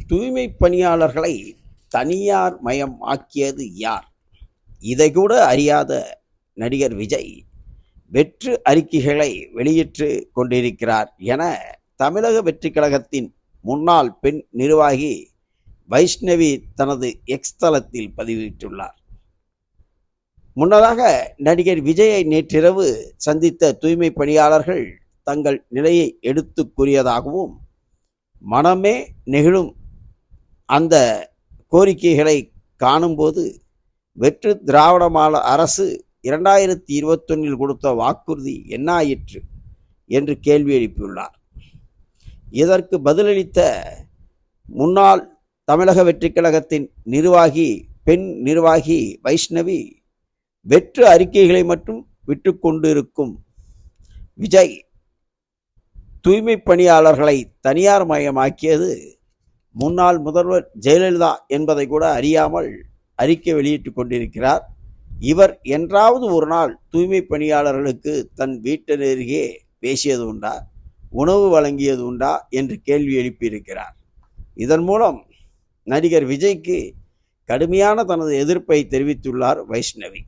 தூய்மை பணியாளர்களை தனியார் மயம் ஆக்கியது யார்? இதை கூட அறியாத நடிகர் விஜய் வெற்று அறிக்கைகளை வெளியிட்டு கொண்டிருக்கிறார் என தமிழக வெற்றி கழகத்தின் முன்னாள் பெண் நிர்வாகி வைஷ்ணவி தனது எக்ஸ் தளத்தில் பதிவிட்டுள்ளார். முன்னதாக நடிகர் விஜயை நேற்றிரவு சந்தித்த தூய்மை பணியாளர்கள் தங்கள் நிலையை எடுத்து கூறியதாகவும், மனமே நெகிழும் அந்த கோரிக்கைகளை காணும்போது வெற்று திராவிட மாடல் அரசு 2021 கொடுத்த வாக்குறுதி என்ன ஆயிற்று என்று கேள்வி எழுப்பியுள்ளார். இதற்கு பதிலளித்த முன்னாள் தமிழக வெற்றி கழகத்தின் பெண் நிர்வாகி வைஷ்ணவி, வெற்று அறிக்கைகளை மட்டும் விட்டு கொண்டிருக்கும் விஜய் தூய்மை பணியாளர்களை தனியார் மயமாக்கியது முன்னாள் முதல்வர் ஜெயலலிதா என்பதை கூட அறியாமல் அறிக்கை வெளியிட்டு கொண்டிருக்கிறார். இவர் என்றாவது ஒரு நாள் தூய்மை பணியாளர்களுக்கு தன் வீட்டினருகே பேசியது உண்டா, உணவு வழங்கியது உண்டா என்று கேள்வி எழுப்பியிருக்கிறார். இதன் மூலம் நடிகர் விஜய்க்கு கடுமையான தனது எதிர்ப்பை தெரிவித்துள்ளார் வைஷ்ணவி.